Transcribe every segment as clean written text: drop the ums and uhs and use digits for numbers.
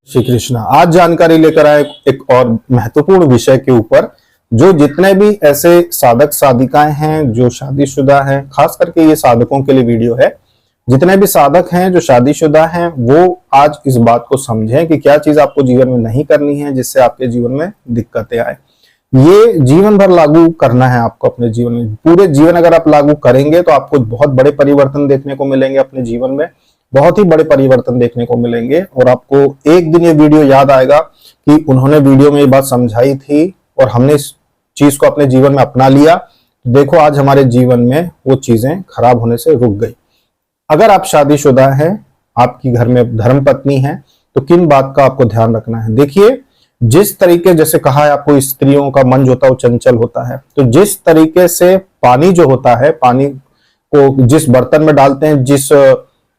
श्री कृष्णा। आज जानकारी लेकर आए एक और महत्वपूर्ण विषय के ऊपर। जो जितने भी ऐसे साधक साधिकाएं हैं जो शादीशुदा हैं, खास करके ये साधकों के लिए वीडियो है। जितने भी साधक हैं जो शादीशुदा हैं वो आज इस बात को समझें कि क्या चीज आपको जीवन में नहीं करनी है जिससे आपके जीवन में दिक्कतें आए। ये जीवन भर लागू करना है आपको अपने जीवन में। पूरे जीवन अगर आप लागू करेंगे तो आपको बहुत बड़े परिवर्तन देखने को मिलेंगे अपने जीवन में, बहुत ही बड़े परिवर्तन देखने को मिलेंगे। और आपको एक दिन ये वीडियो याद आएगा कि उन्होंने वीडियो में ये बात समझाई थी और हमने इस चीज को अपने जीवन में अपना लिया। देखो आज हमारे जीवन में वो चीजें खराब होने से रुक गई। अगर आप शादीशुदा हैं, आपकी घर में धर्म पत्नी है, तो किन बात का आपको ध्यान रखना है। देखिए, जिस तरीके जैसे कहा है आपको स्त्रियों का मन जो होता है वो चंचल होता है, तो जिस तरीके से पानी जो होता है, पानी को जिस बर्तन में डालते हैं, जिस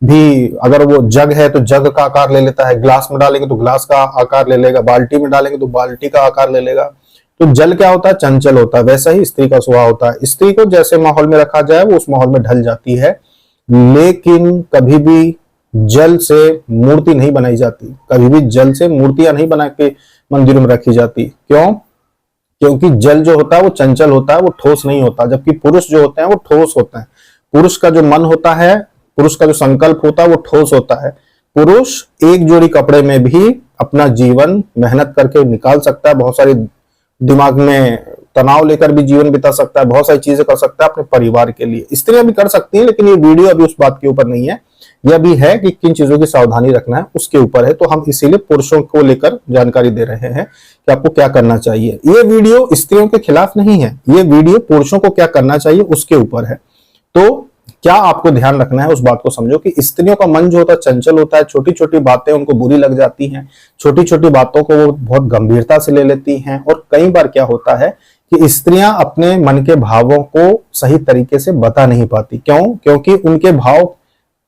भी अगर वो जग है तो जग का आकार ले लेता है, ग्लास में डालेंगे तो ग्लास का आकार ले लेगा, बाल्टी में डालेंगे तो बाल्टी का आकार ले लेगा। तो जल क्या होता है? चंचल होता है। वैसा ही स्त्री का स्वभाव होता है। स्त्री को जैसे माहौल में रखा जाए वो उस माहौल में ढल जाती है, लेकिन कभी भी जल से मूर्ति नहीं बनाई जाती, कभी भी जल से मूर्तियां नहीं बना के मंदिरों में रखी जाती। क्यों? क्योंकि जल जो होता है वो चंचल होता है, वो ठोस नहीं होता, जबकि पुरुष जो होते हैं वो ठोस होते हैं। पुरुष का जो मन होता है, पुरुष का जो संकल्प होता है वो ठोस होता है। पुरुष एक जोड़ी कपड़े में भी अपना जीवन मेहनत करके निकाल सकता है, बहुत सारी दिमाग में तनाव लेकर भी जीवन बिता सकता है, बहुत सारी चीजें कर सकता है अपने परिवार के लिए। स्त्रियां भी कर सकती हैं, लेकिन ये वीडियो अभी उस बात के ऊपर नहीं है। यह भी है कि किन चीजों की सावधानी रखना है उसके ऊपर है। तो हम इसीलिए पुरुषों को लेकर जानकारी दे रहे हैं कि आपको क्या करना चाहिए। ये वीडियो स्त्रियों के खिलाफ नहीं है, ये वीडियो पुरुषों को क्या करना चाहिए उसके ऊपर है। तो क्या आपको ध्यान रखना है उस बात को समझो कि स्त्रियों का मन जो होता है चंचल होता है। छोटी छोटी बातें उनको बुरी लग जाती हैं, छोटी छोटी बातों को वो बहुत गंभीरता से ले लेती हैं। और कई बार क्या होता है कि स्त्रियां अपने मन के भावों को सही तरीके से बता नहीं पाती। क्यों? क्योंकि उनके भाव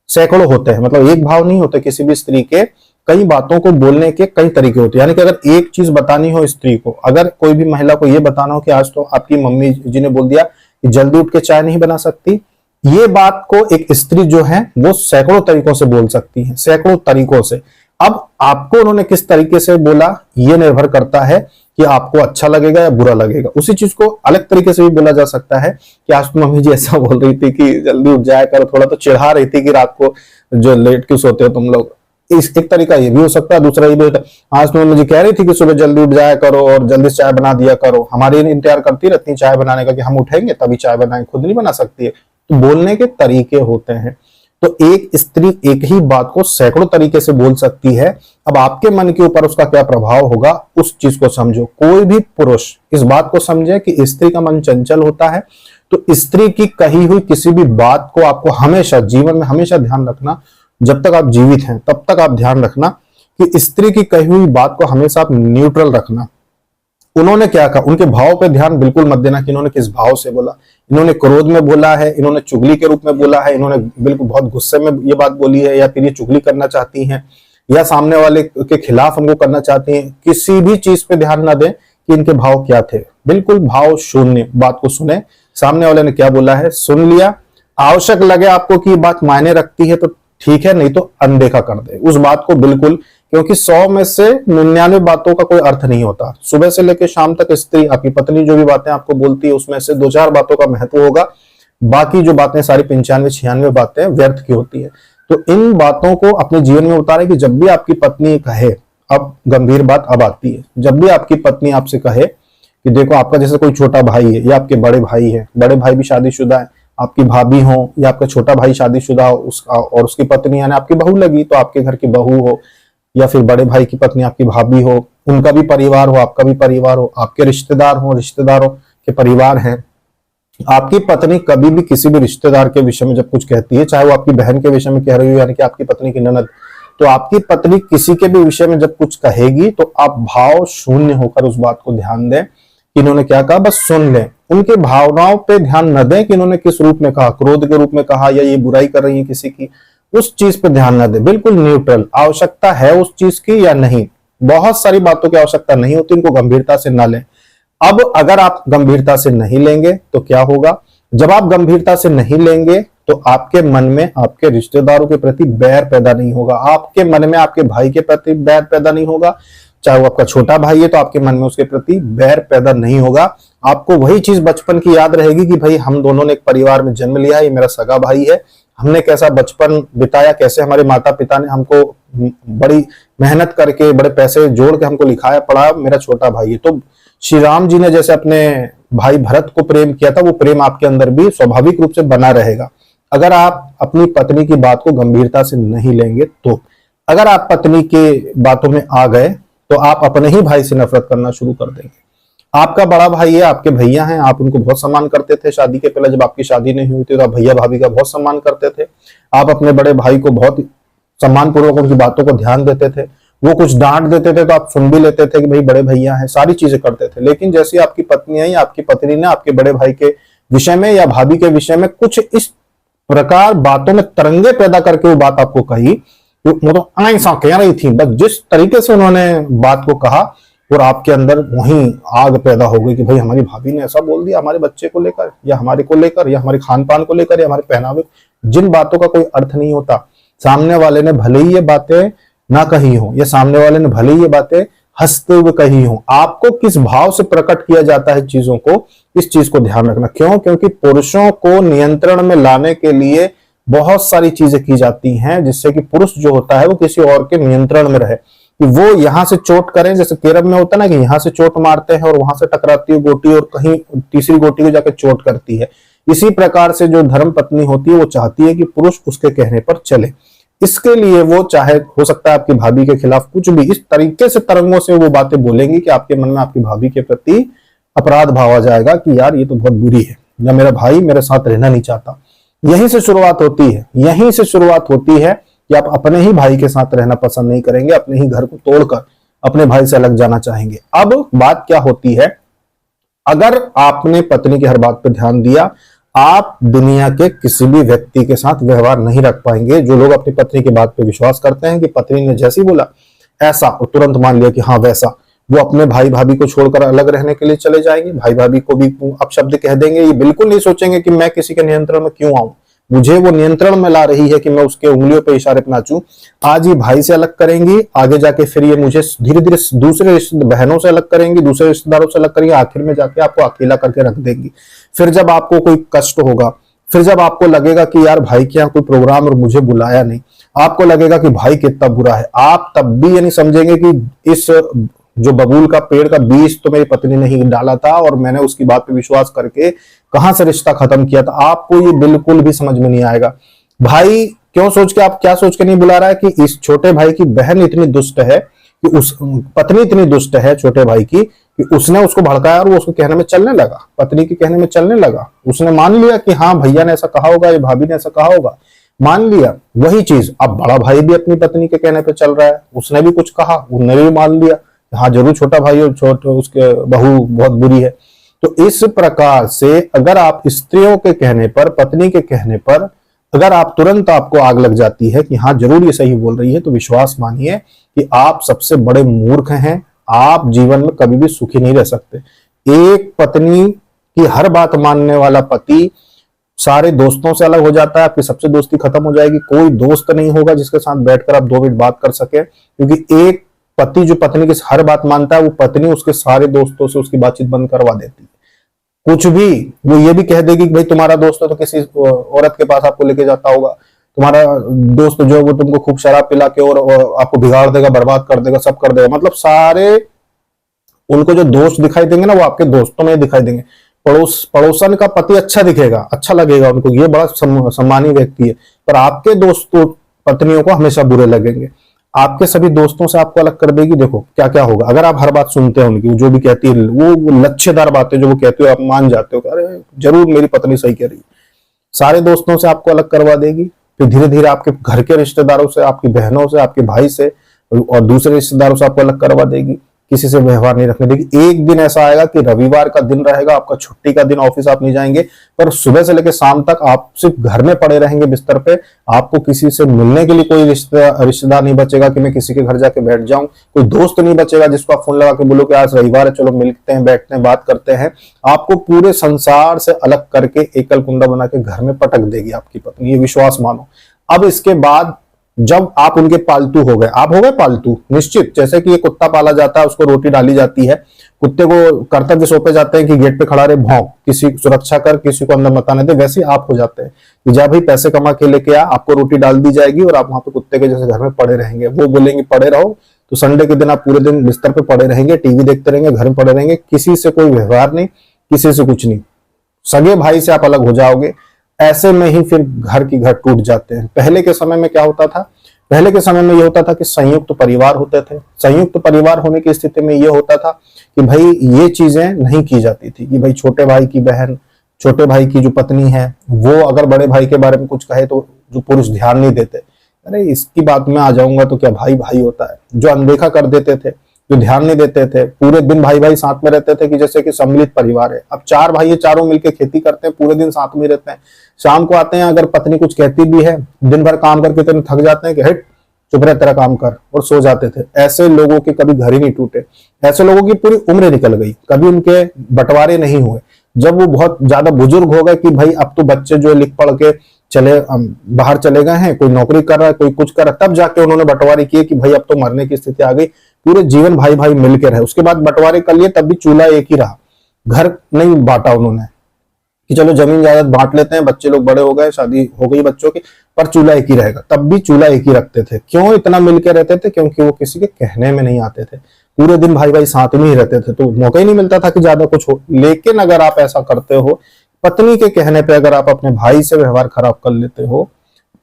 सैकड़ों होते हैं, मतलब एक भाव नहीं होते किसी भी स्त्री के। कई बातों को बोलने के कई तरीके होते हैं। यानी कि अगर एक चीज बतानी हो स्त्री को, अगर कोई भी महिला को यह बताना हो कि आज तो आपकी मम्मी जी ने बोल दिया कि जल्दी उठ के चाय नहीं बना सकती, ये बात को एक स्त्री जो है वो सैकड़ों तरीकों से बोल सकती है, सैकड़ों तरीकों से। अब आपको उन्होंने किस तरीके से बोला ये निर्भर करता है कि आपको अच्छा लगेगा या बुरा लगेगा। उसी चीज को अलग तरीके से भी बोला जा सकता है कि आज तो मम्मी जी ऐसा बोल रही थी कि जल्दी उठ जाया करो, थोड़ा तो चिढ़ा रही थी कि रात को जो लेट क्यों सोते हो तुम लोग। इस एक तरीका ये भी हो सकता है। दूसरा ये भी होता है, आज तो मुझे कह रही थी कि सुबह जल्दी उठ जाया करो और जल्दी चाय बना दिया करो। हमारे इंतजार करती रहती है चाय बनाने का कि हम उठेंगे तभी चाय बनाएंगे, खुद नहीं बना सकती है। तो बोलने के तरीके होते हैं। तो एक स्त्री एक ही बात को सैकड़ों तरीके से बोल सकती है। अब आपके मन के ऊपर उसका क्या प्रभाव होगा उस चीज को समझो। कोई भी पुरुष इस बात को समझे कि स्त्री का मन चंचल होता है, तो स्त्री की कही हुई किसी भी बात को आपको हमेशा जीवन में हमेशा ध्यान रखना। जब तक आप जीवित हैं तब तक आप ध्यान रखना कि स्त्री की कही हुई बात को हमेशा आप न्यूट्रल रखना। उन्होंने क्या कहा, उनके भाव पे ध्यान बिल्कुल मत देना कि इन्होंने किस भाव से बोला। इन्होंने क्रोध में बोला है, इन्होंने चुगली के रूप में बोला है, इन्होंने बिल्कुल बहुत गुस्से में ये बात बोली है, या फिर ये चुगली करना चाहती हैं, या सामने वाले के खिलाफ हमको करना चाहती हैं। किसी भी चीज पे ध्यान ना दें कि इनके भाव क्या थे। बिल्कुल भाव शून्य बात को सुने। सामने वाले ने क्या बोला है सुन लिया। आवश्यक लगे आपको कि बात मायने रखती है तो ठीक है, नहीं तो अनदेखा कर दे उस बात को बिल्कुल। क्योंकि 100 में से 99 बातों का कोई अर्थ नहीं होता। सुबह से लेकर शाम तक स्त्री आपकी पत्नी जो भी बातें आपको बोलती है उसमें से 2-4 बातों का महत्व होगा, बाकी जो बातें सारी 95-96 बातें व्यर्थ की होती है। तो इन बातों को अपने जीवन में उतारे कि जब भी आपकी पत्नी कहे, अब गंभीर बात अब आती है, जब भी आपकी पत्नी आपसे कहे कि देखो आपका जैसे कोई छोटा भाई है या आपके बड़े भाई है, बड़े भाई भी शादीशुदा है, आपकी भाभी हो या आपका छोटा भाई शादीशुदा हो, उसका और उसकी पत्नी यानी आपकी बहू लगी, तो आपके घर की बहू हो या फिर बड़े भाई की पत्नी आपकी भाभी हो, उनका भी परिवार हो, आपका भी परिवार हो, आपके रिश्तेदार हो, रिश्तेदारों के परिवार हैं। आपकी पत्नी कभी भी किसी भी रिश्तेदार के विषय में जब कुछ कहती है, चाहे वो आपकी बहन के विषय में कह रही हो यानी कि आपकी पत्नी की ननद, तो आपकी पत्नी किसी के भी विषय में जब कुछ कहेगी तो आप भाव शून्य होकर उस बात को ध्यान दें कि इन्होंने क्या कहा, बस सुन लें। उनके भावनाओं पे ध्यान न दें कि इन्होंने किस रूप में कहा, क्रोध के रूप में कहा या ये बुराई कर रही है किसी की, उस चीज पे ध्यान न दे। बिल्कुल न्यूट्रल, आवश्यकता है उस चीज की या नहीं, बहुत सारी बातों की आवश्यकता नहीं होती, इनको गंभीरता से ना लें। अब अगर आप गंभीरता से नहीं लेंगे तो क्या होगा, जब आप गंभीरता से नहीं लेंगे तो आपके मन में आपके रिश्तेदारों के प्रति बैर पैदा नहीं होगा, आपके मन में आपके भाई के प्रति बैर पैदा नहीं होगा, चाहे वो आपका छोटा भाई है तो आपके मन में उसके प्रति बैर पैदा नहीं होगा। आपको वही चीज बचपन की याद रहेगी कि भाई हम दोनों ने एक परिवार में जन्म लिया है, ये मेरा सगा भाई है, हमने कैसा बचपन बिताया, कैसे हमारे माता पिता ने हमको बड़ी मेहनत करके बड़े पैसे जोड़ के हमको लिखाया पढ़ाया, मेरा छोटा भाई है। तो श्री राम जी ने जैसे अपने भाई भरत को प्रेम किया था, वो प्रेम आपके अंदर भी स्वाभाविक रूप से बना रहेगा अगर आप अपनी पत्नी की बात को गंभीरता से नहीं लेंगे तो। अगर आप पत्नी के बातों में आ गए तो आप अपने ही भाई से नफरत करना शुरू कर देंगे। आपका बड़ा भाई है, आपके भैया हैं, आप उनको बहुत सम्मान करते थे, शादी के पहले जब आपकी शादी नहीं हुई थी तो आप भैया भाभी का बहुत सम्मान करते थे, आप अपने बड़े भाई को बहुत सम्मान पूर्वक उनकी बातों को ध्यान देते थे, वो कुछ डांट देते थे तो आप सुन भी लेते थे कि भाई बड़े भैया हैं, सारी चीजें करते थे। लेकिन जैसे आपकी पत्नी आई, आपकी पत्नी ने आपके बड़े भाई के विषय में या भाभी के विषय में कुछ इस प्रकार बातों में तरंगे पैदा करके वो बात आपको कही, वो तो ऐसा कह रही थी, बस जिस तरीके से उन्होंने बात को कहा और आपके अंदर वहीं आग पैदा हो गई कि भाई हमारी भाभी ने ऐसा बोल दिया हमारे बच्चे को लेकर या हमारे को लेकर या हमारे खान पान को लेकर या हमारे पहनावे, जिन बातों का कोई अर्थ नहीं होता। सामने वाले ने भले ही ये बातें ना कही हो या सामने वाले ने भले ही ये बातें हंसते हुए कही हो, आपको किस भाव से प्रकट किया जाता है चीजों को, इस चीज को ध्यान रखना। क्यों? क्योंकि पुरुषों को नियंत्रण में लाने के लिए बहुत सारी चीजें की जाती हैं जिससे कि पुरुष जो होता है वो किसी और के नियंत्रण में रहे, कि वो यहां से चोट करें, जैसे केरब में होता है ना कि यहां से चोट मारते हैं और वहां से टकराती है गोटी और कहीं तीसरी गोटी को जाकर चोट करती है। इसी प्रकार से जो धर्म पत्नी होती है वो चाहती है कि पुरुष उसके कहने पर चले। इसके लिए वो चाहे हो सकता है आपकी भाभी के खिलाफ कुछ भी इस तरीके से तरंगों से वो बातें बोलेंगी कि आपके मन में आपकी भाभी के प्रति अपराध भाव आ जाएगा कि यार ये तो बहुत बुरी है या मेरा भाई मेरे साथ रहना नहीं चाहता। यहीं से शुरुआत होती है, यहीं से शुरुआत होती है कि आप अपने ही भाई के साथ रहना पसंद नहीं करेंगे, अपने ही घर को तोड़कर अपने भाई से अलग जाना चाहेंगे। अब बात क्या होती है, अगर आपने पत्नी की हर बात पर ध्यान दिया, आप दुनिया के किसी भी व्यक्ति के साथ व्यवहार नहीं रख पाएंगे। जो लोग अपनी पत्नी की बात पे विश्वास करते हैं कि पत्नी ने जैसे ही बोला ऐसा और तुरंत मान लिया कि हाँ वैसा, वो अपने भाई भाभी को छोड़कर अलग रहने के लिए चले जाएंगे, भाई भाभी को भी अपशब्द कह देंगे। ये बिल्कुल नहीं सोचेंगे कि मैं किसी के नियंत्रण में क्यों आऊं, मुझे वो नियंत्रण में ला रही है कि मैं उसके उंगलियों पे इशारे पे नाचूं। आज ये भाई से अलग करेंगी, आगे जाके फिर ये मुझे धीरे धीरे दूसरे बहनों से अलग करेंगी, दूसरे रिश्तेदारों से अलग करेंगे, आखिर में जाके आपको अकेला करके रख देंगी। फिर जब आपको कोई कष्ट होगा, फिर जब आपको लगेगा कि यार भाई के यहाँ कोई प्रोग्राम और मुझे बुलाया नहीं, आपको लगेगा कि भाई कितना बुरा है, आप तब भी ये नहीं समझेंगे कि इस जो बबूल का पेड़ का बीज तो मेरी पत्नी ने ही डाला था और मैंने उसकी बात पे विश्वास करके कहां से रिश्ता खत्म किया था। आपको ये बिल्कुल भी समझ में नहीं आएगा। भाई क्यों सोच के, आप क्या सोच के नहीं बुला रहा है कि इस छोटे भाई की बहन इतनी दुष्ट है कि उस पत्नी इतनी दुष्ट है छोटे भाई की कि उसने उसको भड़काया और वो उसको कहने में चलने लगा, पत्नी के कहने में चलने लगा। उसने मान लिया कि हाँ भैया ने ऐसा कहा होगा, ये भाभी ने ऐसा कहा होगा, मान लिया। वही चीज अब बड़ा भाई भी अपनी पत्नी के कहने पे चल रहा है, उसने भी कुछ कहा, उन्होंने भी मान लिया हाँ जरूर छोटा भाई और छोटे उसके बहू बहुत बुरी है। तो इस प्रकार से अगर आप स्त्रियों के कहने पर, पत्नी के कहने पर अगर आप तुरंत आपको आग लग जाती है कि हाँ जरूर ये सही बोल रही है, तो विश्वास मानिए कि आप सबसे बड़े मूर्ख हैं। आप जीवन में कभी भी सुखी नहीं रह सकते। एक पत्नी की हर बात मानने वाला पति सारे दोस्तों से अलग हो जाता है, आपकी सबसे दोस्ती खत्म हो जाएगी। कोई दोस्त नहीं होगा जिसके साथ बैठकर आप 2 मिनट बात कर सके, क्योंकि एक पति जो पत्नी की हर बात मानता है वो पत्नी उसके सारे दोस्तों से उसकी बातचीत बंद करवा देती है। कुछ भी वो ये भी कह देगी कि भाई तुम्हारा दोस्त है तो किसी औरत के पास आपको लेके जाता होगा, तुम्हारा दोस्त जो है वो तुमको खूब शराब पिला के और आपको बिगाड़ देगा, बर्बाद कर देगा, सब कर देगा। मतलब सारे उनको जो दोस्त दिखाई देंगे ना वो आपके दोस्तों में दिखाई देंगे। पड़ोसन का पति अच्छा दिखेगा, अच्छा लगेगा उनको, ये बड़ा सम्मानीय व्यक्ति है, पर आपके दोस्तों पत्नियों को हमेशा बुरे लगेंगे। आपके सभी दोस्तों से आपको अलग कर देगी। देखो क्या क्या होगा अगर आप हर बात सुनते हैं उनकी, जो भी कहती है वो लच्छेदार बातें जो वो कहती हो आप मान जाते हो, अरे जरूर मेरी पत्नी सही कह रही है। सारे दोस्तों से आपको अलग करवा देगी। फिर धीरे धीरे आपके घर के रिश्तेदारों से, आपकी बहनों से, आपके भाई से और दूसरे रिश्तेदारों से आपको अलग करवा देगी। किसी से व्यवहार नहीं रखने देगी। एक दिन ऐसा आएगा कि रविवार का दिन रहेगा, आपका छुट्टी का दिन, ऑफिस आप नहीं जाएंगे, पर सुबह से लेकर शाम तक आप सिर्फ घर में पड़े रहेंगे बिस्तर पे। आपको किसी से मिलने के लिए कोई रिश्तेदार नहीं बचेगा कि मैं किसी के घर जाके बैठ जाऊं, कोई दोस्त नहीं बचेगा जिसको आप फोन लगा के बोलो कि आज रविवार है, चलो मिलते हैं, बैठते हैं, बात करते हैं। आपको पूरे संसार से अलग करके एकल कुंडा बना के घर में पटक देगी आपकी पत्नी, ये विश्वास मानो। अब इसके बाद जब आप उनके पालतू हो गए, आप हो गए पालतू निश्चित, जैसे कि ये कुत्ता पाला जाता है, उसको रोटी डाली जाती है, कुत्ते को कर्तव्य सौंपे जाते हैं कि गेट पे खड़ा रहे, भौंक, किसी सुरक्षा कर, किसी को अंदर मत आने दे, वैसे आप हो जाते हैं कि जब भाई पैसे कमा के लेके आ, आपको रोटी डाल दी जाएगी और आप वहां पे कुत्ते के जैसे घर में पड़े रहेंगे। वो बोलेंगे पड़े रहो, तो संडे के दिन आप पूरे दिन बिस्तर पे पड़े रहेंगे, टीवी देखते रहेंगे, घर में पड़े रहेंगे, किसी से कोई व्यवहार नहीं, किसी से कुछ नहीं, सगे भाई से आप अलग हो जाओगे। ऐसे में ही फिर घर की घर टूट जाते हैं। पहले के समय में क्या होता था, पहले के समय में यह होता था कि संयुक्त परिवार होते थे। संयुक्त परिवार होने की स्थिति में यह होता था कि भाई ये चीजें नहीं की जाती थी कि भाई छोटे भाई की बहन, छोटे भाई की जो पत्नी है, वो अगर बड़े भाई के बारे में कुछ कहे तो जो पुरुष ध्यान नहीं देते, अरे इसकी बात में आ जाऊंगा तो क्या भाई भाई होता है, जो अनदेखा कर देते थे, जो ध्यान नहीं देते थे, पूरे दिन भाई भाई साथ में रहते थे कि जैसे कि सम्मिलित परिवार है। अब चार भाई है, चारों मिलकर खेती करते हैं, पूरे दिन साथ में रहते हैं, शाम को आते हैं, अगर पत्नी कुछ कहती भी है, दिन भर काम करके तो थक जाते हैं कि हट चुप रह, तेरा काम कर, और सो जाते थे। ऐसे लोगों के कभी घर ही नहीं टूटे, ऐसे लोगों की पूरी उम्र निकल गई, कभी उनके बंटवारे नहीं हुए। जब वो बहुत ज्यादा बुजुर्ग हो गए कि भाई अब तो बच्चे जो लिख पढ़ के चले बाहर चले गए हैं, कोई नौकरी कर रहा है, कोई कुछ कर रहा है, तब जाके उन्होंने बंटवारे किए कि भाई अब तो मरने की स्थिति आ गई, पूरे जीवन भाई भाई मिलकर रहे। उसके बाद बंटवारे कर लिए, तब भी चूल्हा एक ही रहा, घर नहीं बांटा उन्होंने कि चलो जमीन जायदाद बांट लेते हैं, बच्चे लोग बड़े हो गए, शादी हो गई बच्चों की, पर चूल्हा एक ही रहेगा। तब भी चूल्हा एक ही रखते थे। क्यों इतना मिलकर रहते थे? क्योंकि वो किसी के कहने में नहीं आते थे, पूरे दिन भाई भाई साथ में ही रहते थे, तो मौका ही नहीं मिलता था कि ज्यादा कुछ हो। लेकिन अगर आप ऐसा करते हो, पत्नी के कहने पे अगर आप अपने भाई से व्यवहार खराब कर लेते हो,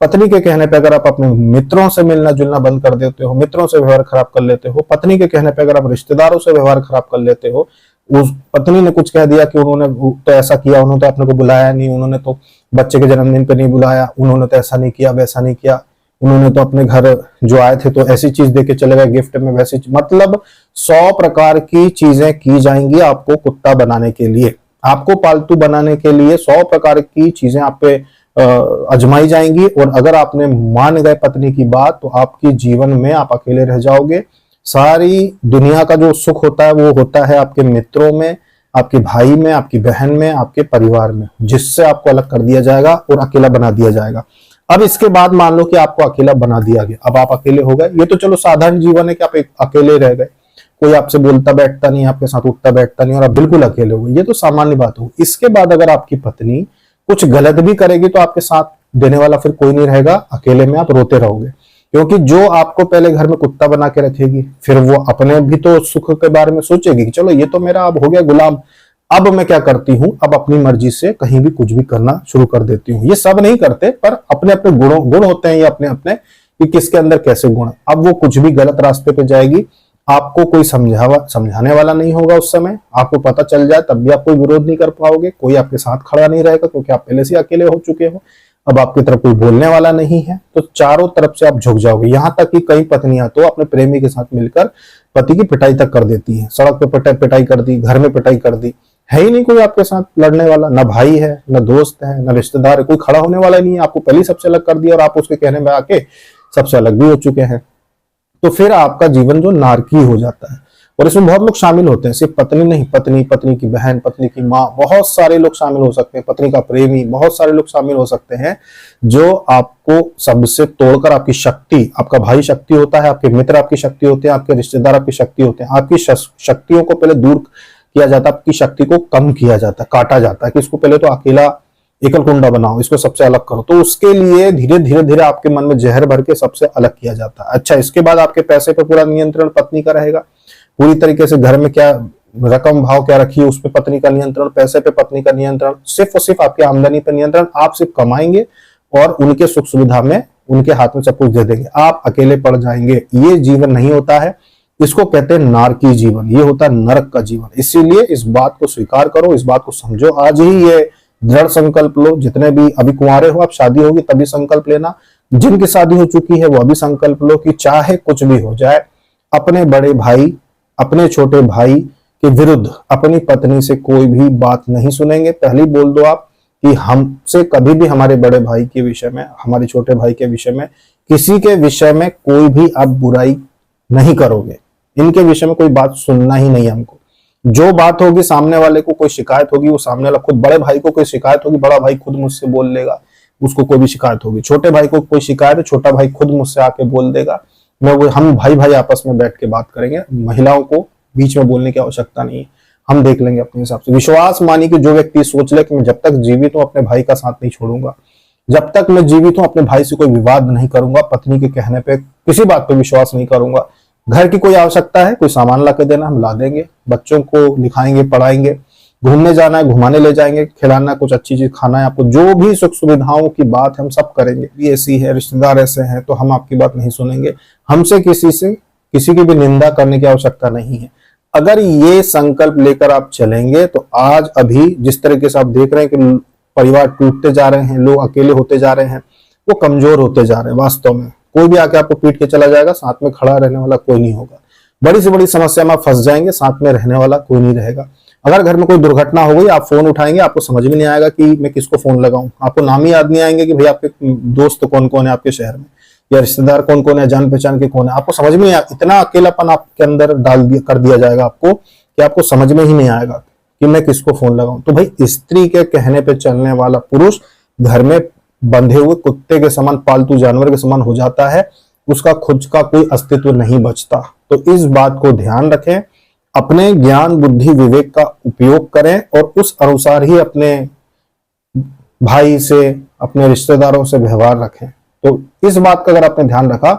पत्नी के कहने पे अगर आप अपने मित्रों से मिलना जुलना बंद कर देते हो, मित्रों से व्यवहार खराब कर लेते हो, पत्नी के कहने पे अगर आप रिश्तेदारों से व्यवहार खराब कर लेते हो, उस पत्नी ने कुछ कह दिया कि उन्होंने तो ऐसा किया, उन्होंने तो अपने को बुलाया नहीं, उन्होंने तो बच्चे के जन्मदिन पे नहीं बुलाया, उन्होंने तो ऐसा नहीं किया, वैसा नहीं किया, उन्होंने तो अपने घर जो आए थे तो ऐसी चीज देके चले गए गिफ्ट में, वैसी मतलब 100 प्रकार की चीजें की जाएंगी आपको कुत्ता बनाने के लिए, आपको पालतू बनाने के लिए 100 प्रकार की चीजें आप पे आजमाई जाएंगी। और अगर आपने मान गए पत्नी की बात, तो आपके जीवन में आप अकेले रह जाओगे। सारी दुनिया का जो सुख होता है वो होता है आपके मित्रों में, आपके भाई में, आपकी बहन में, आपके परिवार में, जिससे आपको अलग कर दिया जाएगा और अकेला बना दिया जाएगा। अब इसके बाद मान लो कि आपको अकेला बना दिया गया, अब आप अकेले हो गए। ये तो चलो साधारण जीवन है कि आप अकेले रह गए, कोई आपसे बोलता बैठता नहीं, आपके साथ उठता बैठता नहीं, और आप बिल्कुल अकेले हो गए, ये तो सामान्य बात हो। इसके बाद अगर आपकी पत्नी कुछ गलत भी करेगी तो आपके साथ देने वाला फिर कोई नहीं रहेगा, अकेले में आप रोते रहोगे। क्योंकि जो आपको पहले घर में कुत्ता बना के रखेगी, फिर वो अपने भी तो सुख के बारे में सोचेगी कि चलो ये तो मेरा अब हो गया गुलाम, अब मैं क्या करती हूँ, अब अपनी मर्जी से कहीं भी कुछ भी करना शुरू कर देती हूँ। ये सब नहीं करते, पर अपने अपने गुण होते हैं, ये अपने अपने कि किसके अंदर कैसे गुण। अब वो कुछ भी गलत रास्ते पे जाएगी, आपको कोई समझाने वाला नहीं होगा उस समय, आपको पता चल जाए तब भी आप कोई विरोध नहीं कर पाओगे, कोई आपके साथ खड़ा नहीं रहेगा, क्योंकि आप पहले से अकेले हो चुके हो। अब आपकी तरफ कोई बोलने वाला नहीं है, तो चारों तरफ से आप झुक जाओगे। यहां तक कि कई पत्नियां तो अपने प्रेमी के साथ मिलकर पति की पिटाई तक कर देती हैं, सड़क पे पिटाई कर दी, घर में पिटाई कर दी, है ही नहीं कोई आपके साथ लड़ने वाला, ना भाई है, ना दोस्त है, ना रिश्तेदार है, कोई खड़ा होने वाला नहीं है, आपको पहले ही सबसे अलग कर दिया और आप उसके कहने में आके सबसे अलग भी हो चुके हैं। तो फिर आपका जीवन जो नारकीय हो जाता है। और इसमें बहुत लोग शामिल होते हैं, सिर्फ पत्नी नहीं, पत्नी, पत्नी की बहन, पत्नी की माँ, बहुत सारे लोग शामिल हो सकते हैं, पत्नी का प्रेमी, बहुत सारे लोग शामिल हो सकते हैं, जो आपको सबसे तोड़कर आपकी शक्ति, आपका भाई शक्ति होता है, आपके मित्र आपकी शक्ति होते हैं, आपके रिश्तेदार आपकी शक्ति होते हैं, आपकी शक्तियों को पहले दूर किया जाता है, आपकी शक्ति को कम किया जाता है, काटा जाता है कि इसको पहले तो अकेला एकल कुंडा बनाओ, इसको सबसे अलग करो। तो उसके लिए धीरे धीरे धीरे आपके मन में जहर भर के सबसे अलग किया जाता है। अच्छा, इसके बाद आपके पैसे पर पूरा नियंत्रण पत्नी का रहेगा, पूरी तरीके से घर में क्या रकम भाव क्या रखी है उस पर पत्नी का नियंत्रण, पैसे पे पत्नी का नियंत्रण, सिर्फ और सिर्फ आपकी आमदनी पर नियंत्रण। आप सिर्फ कमाएंगे और उनके सुख सुविधा में उनके हाथ में सब कुछ दे देंगे, आप अकेले पड़ जाएंगे। ये जीवन नहीं होता है, इसको कहते हैं नारकी जीवन, ये होता है नरक का जीवन। इसीलिए इस बात को स्वीकार करो, इस बात को समझो, आज ही ये दृढ़ संकल्प लो। जितने भी अभी कुंवारे हो, आप शादी होगी तभी संकल्प लेना, जिनकी शादी हो चुकी है वो अभी संकल्प लो कि चाहे कुछ भी हो जाए, अपने बड़े भाई, अपने छोटे भाई के विरुद्ध अपनी पत्नी से कोई भी बात नहीं सुनेंगे। पहले बोल दो आप कि हमसे कभी भी हमारे बड़े भाई के विषय में, हमारे छोटे भाई के विषय में, किसी के विषय में कोई भी आप बुराई नहीं करोगे। इनके विषय में कोई बात सुनना ही नहीं हमको। जो बात होगी, सामने वाले को कोई शिकायत होगी, वो सामने वाला खुद, बड़े भाई को कोई शिकायत होगी, बड़ा भाई खुद मुझसे बोल लेगा, उसको कोई भी शिकायत होगी। छोटे भाई को कोई शिकायत है, छोटा भाई खुद मुझसे आके बोल देगा। हम भाई भाई आपस में बैठ के बात करेंगे। महिलाओं को बीच में बोलने की आवश्यकता नहीं है, हम देख लेंगे अपने हिसाब से। विश्वास मानिए कि जो व्यक्ति सोच ले कि मैं जब तक जीवित हूं अपने भाई का साथ नहीं छोड़ूंगा, जब तक मैं जीवित हूं अपने भाई से कोई विवाद नहीं करूंगा, पत्नी के कहने पे किसी बात पे विश्वास नहीं करूंगा। घर की कोई आवश्यकता है, कोई सामान ला के देना, हम ला देंगे। बच्चों को लिखाएंगे, पढ़ाएंगे, घूमने जाना है घुमाने ले जाएंगे, खिलाना, कुछ अच्छी चीज खाना है आपको, जो भी सुख सुविधाओं की बात हम सब करेंगे। ये ऐसी है, रिश्तेदार ऐसे हैं, तो हम आपकी बात नहीं सुनेंगे। हमसे किसी की भी निंदा करने की आवश्यकता नहीं है। अगर ये संकल्प लेकर आप चलेंगे तो आज अभी जिस तरीके से आप देख रहे हैं कि परिवार टूटते जा रहे हैं, लोग अकेले होते जा रहे हैं, वो कमजोर होते जा रहे हैं। वास्तव में कोई भी आके आपको पीट के चला जाएगा, साथ में खड़ा रहने वाला कोई नहीं होगा। बड़ी से बड़ी समस्या में आप फंस जाएंगे, साथ में रहने वाला कोई नहीं रहेगा। अगर घर में कोई दुर्घटना हो गई, आप फोन उठाएंगे, आपको समझ में नहीं आएगा कि मैं किसको फोन लगाऊं। आपको नाम ही याद नहीं आएंगे कि भाई आपके दोस्त कौन कौन है आपके शहर में, या रिश्तेदार कौन कौन है, जान पहचान के कौन है। आपको समझ में नहीं आएगा, इतना अकेलापन आपके अंदर कर दिया जाएगा आपको कि आपको समझ में ही नहीं आएगा कि मैं किसको फोन लगाऊं। तो भाई स्त्री के कहने पे चलने वाला पुरुष घर में बंधे हुए कुत्ते के समान, पालतू जानवर के समान हो जाता है, उसका खुद का कोई अस्तित्व नहीं बचता। तो इस बात को ध्यान रखें, अपने ज्ञान बुद्धि विवेक का उपयोग करें और उस अनुसार ही अपने भाई से, अपने रिश्तेदारों से व्यवहार रखें। तो इस बात का अगर आपने ध्यान रखा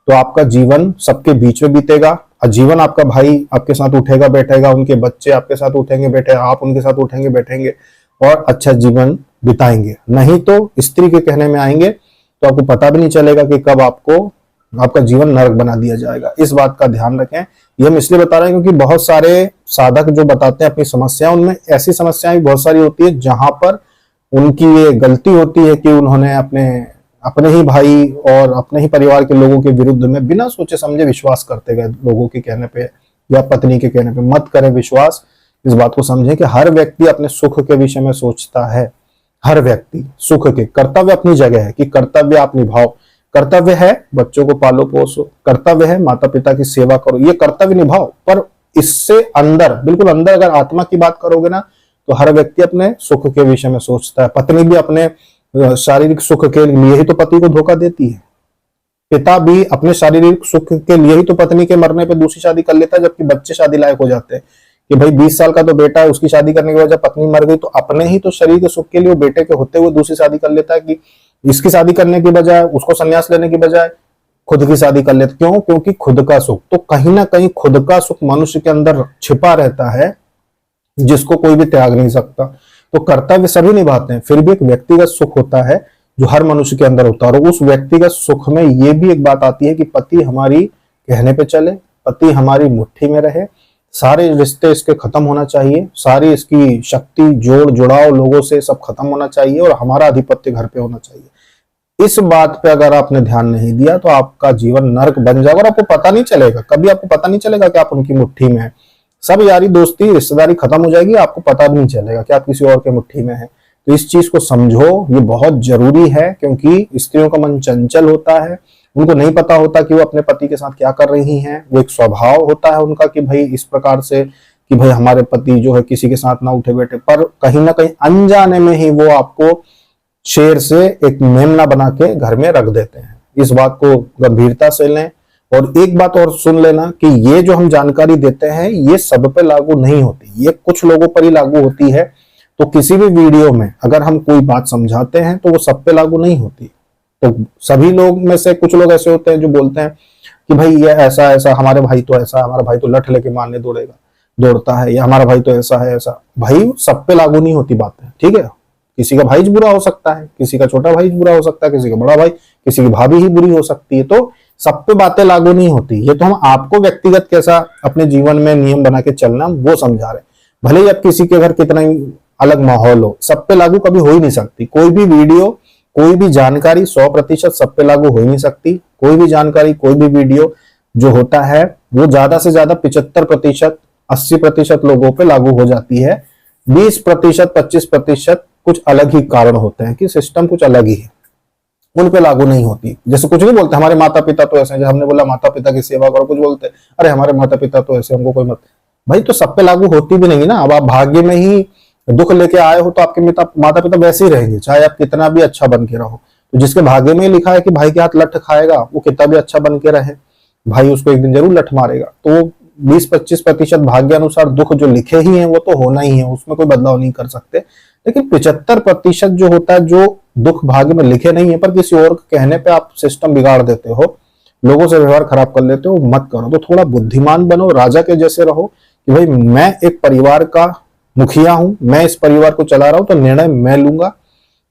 तो आपका जीवन सबके बीच में बीतेगा। जीवन आपका भाई आपके साथ उठेगा बैठेगा, उनके बच्चे आपके साथ उठेंगे बैठे, आप उनके साथ उठेंगे बैठेंगे और अच्छा जीवन बिताएंगे। नहीं तो स्त्री के कहने में आएंगे तो आपको पता भी नहीं चलेगा कि कब आपका जीवन नरक बना दिया जाएगा। इस बात का ध्यान रखें। ये हम इसलिए बता रहे हैं क्योंकि बहुत सारे साधक जो बताते हैं अपनी समस्या, उनमें ऐसी समस्याएं भी बहुत सारी होती है जहां पर उनकी ये गलती होती है कि उन्होंने अपने ही भाई और अपने ही परिवार के लोगों के विरुद्ध में बिना सोचे समझे विश्वास करते गए लोगों के कहने पे या पत्नी के कहने पे। मत करें विश्वास। इस बात को समझें कि हर व्यक्ति अपने सुख के विषय में सोचता है। हर व्यक्ति सुख के, कर्तव्य अपनी जगह है कि कर्तव्य आप निभाओ। कर्तव्य है बच्चों को पालो पोसो, कर्तव्य है माता पिता की सेवा करो, ये कर्तव्य निभाओ। पर इससे अंदर, बिल्कुल अंदर अगर आत्मा की बात करोगे ना, तो हर व्यक्ति अपने सुख के विषय में सोचता है। पत्नी भी अपने शारीरिक सुख के लिए ही तो पति को धोखा देती है। पिता भी अपने शारीरिक सुख के लिए ही तो पत्नी के मरने पे दूसरी शादी कर लेता है, जबकि बच्चे शादी लायक हो जाते हैं कि भाई 20 साल का तो बेटा है, उसकी शादी करने के वजह पत्नी मर गई, तो अपने ही तो शरीर के सुख के लिए बेटे के होते हुए दूसरी शादी कर लेता है कि इसकी शादी करने की बजाय, उसको संन्यास लेने की बजाय खुद की शादी कर लेते। क्यों? क्योंकि खुद का सुख, तो कहीं ना कहीं खुद का सुख मनुष्य के अंदर छिपा रहता है जिसको कोई भी त्याग नहीं सकता। तो कर्तव्य सभी निभाते हैं, फिर भी एक व्यक्तिगत सुख होता है जो हर मनुष्य के अंदर होता है। और उस व्यक्तिगत सुख में ये भी एक बात आती है कि पति हमारी कहने पे चले, पति हमारी मुट्ठी में रहे, सारे रिश्ते इसके खत्म होना चाहिए, सारी इसकी शक्ति जोड़ जुड़ाव लोगों से सब खत्म होना चाहिए और हमारा आधिपत्य घर पे होना चाहिए। इस बात पे अगर आपने ध्यान नहीं दिया तो आपका जीवन नरक बन जाएगा और आपको पता नहीं चलेगा, कभी आपको पता नहीं चलेगा कि आप उनकी मुट्ठी में है। सब यारी दोस्ती रिश्तेदारी खत्म हो जाएगी, आपको पता भी नहीं चलेगा कि आप किसी और के मुट्ठी में है। तो इस चीज को समझो, ये बहुत जरूरी है, क्योंकि स्त्रियों का मन चंचल होता है, उनको नहीं पता होता कि वो अपने पति के साथ क्या कर रही हैं। वो एक स्वभाव होता है उनका कि भाई इस प्रकार से कि भाई हमारे पति जो है किसी के साथ ना उठे बैठे, पर कहीं ना कहीं अनजाने में ही वो आपको शेर से एक मेमना बना के घर में रख देते हैं। इस बात को गंभीरता से लें। और एक बात और सुन लेना कि ये जो हम जानकारी देते हैं ये सब पे लागू नहीं होती, ये कुछ लोगों पर ही लागू होती है। तो किसी भी वीडियो में अगर हम कोई बात समझाते हैं तो वो सब पे लागू नहीं होती। तो सभी लोग में से कुछ लोग ऐसे होते हैं जो बोलते हैं कि भाई ये ऐसा ऐसा, हमारे भाई तो ऐसा, हमारा भाई तो लठ लेके मारने दौड़ता है, या हमारा भाई तो ऐसा है ऐसा। भाई सब पे लागू नहीं होती बातें, ठीक है। किसी का भाई बुरा हो सकता है, किसी का छोटा भाई बुरा हो सकता है, किसी का बड़ा भाई, किसी की भाभी ही बुरी हो सकती है। तो सब पे बातें लागू नहीं होती। ये तो हम आपको व्यक्तिगत कैसा अपने जीवन में नियम बना के चलना वो समझा रहे। भले ही अब किसी के घर कितना ही अलग माहौल हो, सब पे लागू कभी हो ही नहीं सकती। कोई भी वीडियो, कोई भी जानकारी 100% सब पे लागू हो ही नहीं सकती। कोई भी जानकारी, कोई भी वीडियो जो होता है वो ज्यादा से ज्यादा 75%, 80% लोगों पे लागू हो जाती है। 20%, 25% कुछ अलग ही कारण होते हैं कि सिस्टम कुछ अलग ही है, उन पे लागू नहीं होती। जैसे कुछ नहीं बोलते हमारे माता पिता तो ऐसे हैं, जब हमने बोला माता पिता की सेवा करो, कुछ बोलते अरे हमारे माता पिता तो ऐसे, हमको कोई मत। भाई तो सब पे लागू होती भी नहीं ना। अब आप भाग्य में ही दुख लेके आए हो तो आपके माता पिता वैसे ही रहेंगे, चाहे आप कितना भी अच्छा बन के रहो। तो जिसके भाग्य में लिखा है कि भाई के हाथ लठ खाएगा, वो कितना भी अच्छा बन के रहे, भाई उसको एक दिन जरूर लठ मारेगा। तो 20-25% भाग्य अनुसार दुख जो लिखे ही हैं वो तो होना ही है, उसमें कोई बदलाव नहीं कर सकते। लेकिन 75% जो होता है, जो दुख भाग्य में लिखे नहीं है पर किसी और के कहने पे आप सिस्टम बिगाड़ देते हो, लोगों से व्यवहार खराब कर लेते हो, मत करो। तो थोड़ा बुद्धिमान बनो, राजा के जैसे रहो कि भाई मैं एक परिवार का मुखिया हूं, मैं इस परिवार को चला रहा हूं, तो निर्णय मैं लूंगा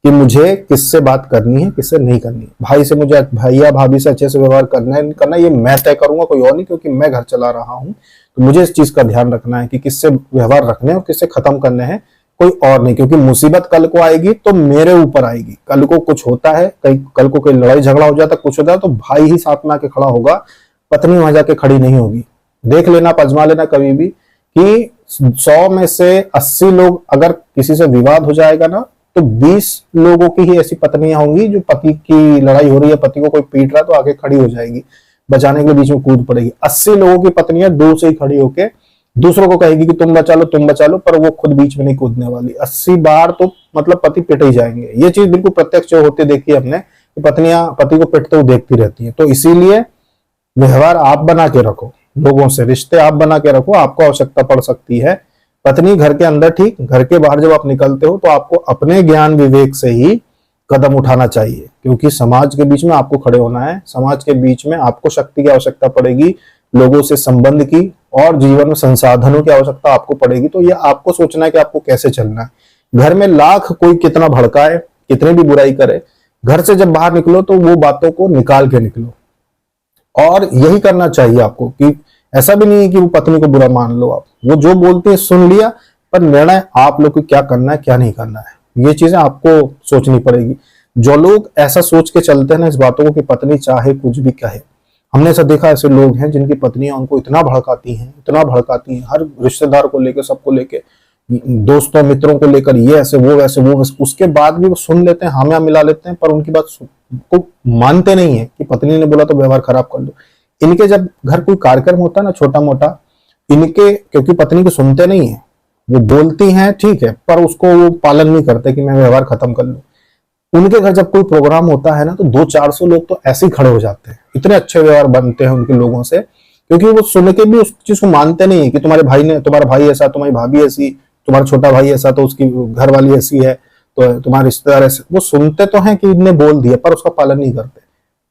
कि मुझे किससे बात करनी है, किससे नहीं करनी है। भाई से मुझे, भैया भाभी से अच्छे से व्यवहार करना है नहीं करना, ये मैं तय करूंगा, कोई और नहीं, क्योंकि मैं घर चला रहा हूं। तो मुझे इस चीज का ध्यान रखना है कि किससे व्यवहार रखने हैं और किससे खत्म करने हैं, कोई और नहीं। क्योंकि मुसीबत कल को आएगी तो मेरे ऊपर आएगी। कल को कुछ होता है, कल को कोई लड़ाई झगड़ा हो जाता, कुछ होता है, तो भाई ही साथ में आके खड़ा होगा, पत्नी वहां जाके खड़ी नहीं होगी। देख लेना, पजमा लेना कभी भी कि 100 में से 80 लोग अगर किसी से विवाद हो जाएगा ना, तो 20 लोगों की ही ऐसी पत्नियां होंगी जो पति की लड़ाई हो रही है, पति को कोई पीट रहा है तो आगे खड़ी हो जाएगी, बचाने के लिए बीच में कूद पड़ेगी। 80 लोगों की पत्नियां दूर से ही खड़ी होके दूसरों को कहेगी कि तुम बचा लो, पर वो खुद बीच में नहीं कूदने वाली। 80 बार तो मतलब पति पिट ही जाएंगे। ये चीज बिल्कुल प्रत्यक्ष होते देखी हमने कि पत्नियां पति को पिटते हुए देखती रहती है। तो इसीलिए व्यवहार आप बना के रखो, लोगों से रिश्ते आप बना के रखो। आपको आवश्यकता पड़ सकती है पत्नी घर के अंदर ठीक, घर के बाहर जब आप निकलते हो तो आपको अपने ज्ञान विवेक से ही कदम उठाना चाहिए, क्योंकि समाज के बीच में आपको खड़े होना है। समाज के बीच में आपको शक्ति की आवश्यकता पड़ेगी, लोगों से संबंध की और जीवन में संसाधनों की आवश्यकता आपको पड़ेगी। तो ये आपको सोचना है कि आपको कैसे चलना है। घर में लाख कोई कितना भड़काए, कितने भी बुराई करे, घर से जब बाहर निकलो तो वो बातों को निकाल के निकलो। और यही करना चाहिए आपको कि ऐसा भी नहीं है कि वो पत्नी को बुरा मान लो आप, वो जो बोलते हैं सुन लिया, पर निर्णय आप लोग को क्या करना है क्या नहीं करना है, ये चीजें आपको सोचनी पड़ेगी। जो लोग ऐसा सोच के चलते हैं ना इस बातों को कि पत्नी चाहे कुछ भी कहे, हमने ऐसा देखा ऐसे लोग हैं जिनकी पत्नियां उनको इतना भड़काती हैं, हर रिश्तेदार को लेकर, सबको लेकर, दोस्तों मित्रों को लेकर, ये ऐसे वो वैसे वो वैसे, उसके बाद भी वो सुन लेते हैं, हामिया मिला लेते हैं, पर उनकी बात को मानते नहीं है कि पत्नी ने बोला तो व्यवहार खराब कर लो। इनके जब घर कोई कार्यक्रम होता है ना छोटा मोटा, इनके क्योंकि पत्नी को सुनते नहीं है, वो बोलती हैं ठीक है, पर उसको वो पालन नहीं करते कि मैं व्यवहार खत्म कर लूं। उनके घर जब कोई प्रोग्राम होता है ना तो 200-400 लोग तो ऐसे ही खड़े हो जाते हैं, इतने अच्छे व्यवहार बनते हैं उनके लोगों से, क्योंकि वो सुन के भी उस चीज को मानते नहीं है कि तुम्हारा भाई ऐसा, तुम्हारी भाभी ऐसी, तुम्हारा छोटा भाई ऐसा, तो उसकी घर वाली ऐसी है, तो तुम्हारे रिश्तेदार ऐसे। वो सुनते तो हैं कि इनने बोल दिया, पर उसका पालन नहीं करते।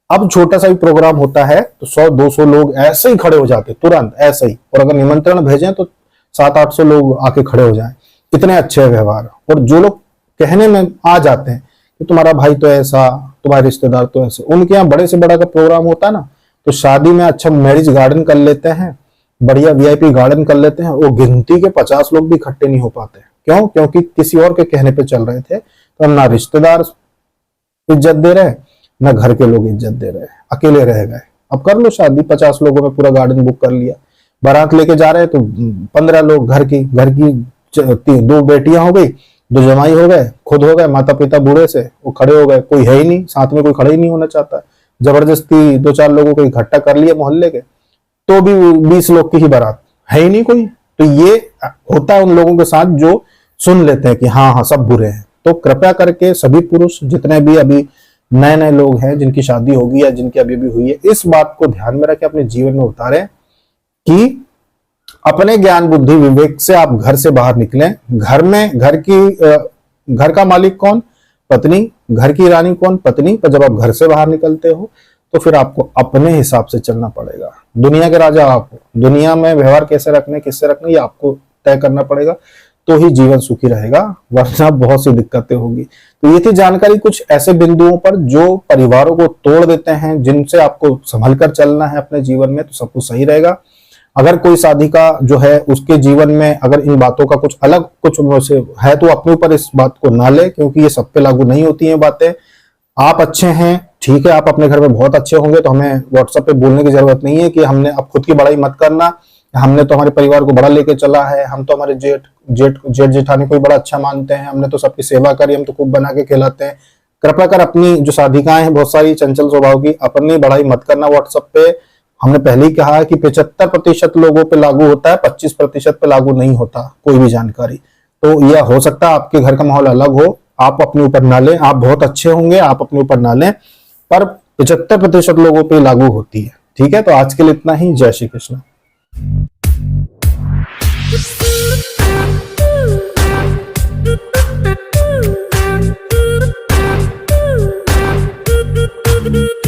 अब छोटा सा भी प्रोग्राम होता है तो 100-200 लोग ऐसे ही खड़े हो जाते तुरंत ऐसे ही, और अगर निमंत्रण भेजें तो 700-800 लोग आके खड़े हो जाएं, इतने अच्छे व्यवहार। और जो लोग कहने में आ जाते हैं कि तुम्हारा भाई तो ऐसा, तुम्हारे रिश्तेदार तो ऐसे, उनके यहाँ बड़े से बड़ा का प्रोग्राम होता है ना, तो शादी में अच्छा मैरिज गार्डन कर लेते हैं, बढ़िया वीआईपी गार्डन कर लेते हैं, वो गिनती के 50 लोग भी इकट्ठे नहीं हो पाते। क्यों? क्योंकि किसी और के कहने पे चल रहे थे, तो ना रिश्तेदार इज्जत दे रहे, ना घर के लोग इज्जत दे रहे, अकेले रह गए। अब कर लो शादी, 50 लोगों में पूरा गार्डन बुक कर लिया, बारात लेके जा रहे तो 15 लोग घर की 2 बेटियां हो गई, 2 जमाई हो गए, खुद हो गए, माता पिता बूढ़े से वो खड़े हो गए, कोई है ही नहीं साथ में, कोई खड़े ही नहीं होना चाहता। जबरदस्ती 2-4 लोगों को इकट्ठा कर लिया मोहल्ले के, तो भी 20 लोग की ही बारात, है ही नहीं कोई। तो ये होता है उन लोगों के साथ जो सुन लेते हैं कि हाँ सब बुरे हैं। तो कृपया करके सभी पुरुष जितने भी अभी नए लोग हैं जिनकी शादी होगी या जिनकी अभी हुई है, इस बात को ध्यान में रखें, अपने जीवन में उतारें कि अपने ज्ञान बुद्धि विवेक से आप घर से बाहर निकलें। घर का मालिक कौन? पत्नी। घर की रानी कौन? पत्नी। पर जब आप घर से बाहर निकलते हो तो फिर आपको अपने हिसाब से चलना पड़ेगा। दुनिया के राजा आप हो, दुनिया में व्यवहार कैसे रखने, किससे रखने, ये आपको तय करना पड़ेगा, तो ही जीवन सुखी रहेगा, वरना बहुत सी दिक्कतें होगी। तो ये थी जानकारी कुछ ऐसे बिंदुओं पर जो परिवारों को तोड़ देते हैं, जिनसे आपको संभल कर चलना है अपने जीवन में, तो सब कुछ सही रहेगा। अगर कोई साधिका जो है उसके जीवन में अगर इन बातों का कुछ अलग कुछ है तो अपने ऊपर इस बात को ना ले, क्योंकि ये सब पे लागू नहीं होती हैं बातें। आप अच्छे हैं, ठीक है, आप अपने घर में बहुत अच्छे होंगे तो हमें व्हाट्सएप पे बोलने की जरूरत नहीं है कि हमने, अब खुद की बड़ाई मत करना, हमने तो हमारे परिवार को बड़ा लेके चला है, हम तो हमारे जेठ जेठानी को भी बड़ा अच्छा मानते हैं, हमने तो सबकी सेवा करी, हम तो खूब बना के खिलाते हैं। कृपया कर अपनी जो साधिकाएं हैं बहुत सारी चंचल स्वभाव की, अपनी बड़ाई मत करना व्हाट्सएप पे। हमने पहले ही कहा है कि 75% लोगों पे लागू होता है, 25% पे लागू नहीं होता कोई भी जानकारी। तो यह हो सकता है आपके घर का माहौल अलग हो, आप अपने ऊपर ना लें, आप बहुत अच्छे होंगे, आप अपने ऊपर ना लें, पर 75% लोगों पे लागू होती है। ठीक है, तो आज के लिए इतना ही। जय श्री कृष्ण। Thank you.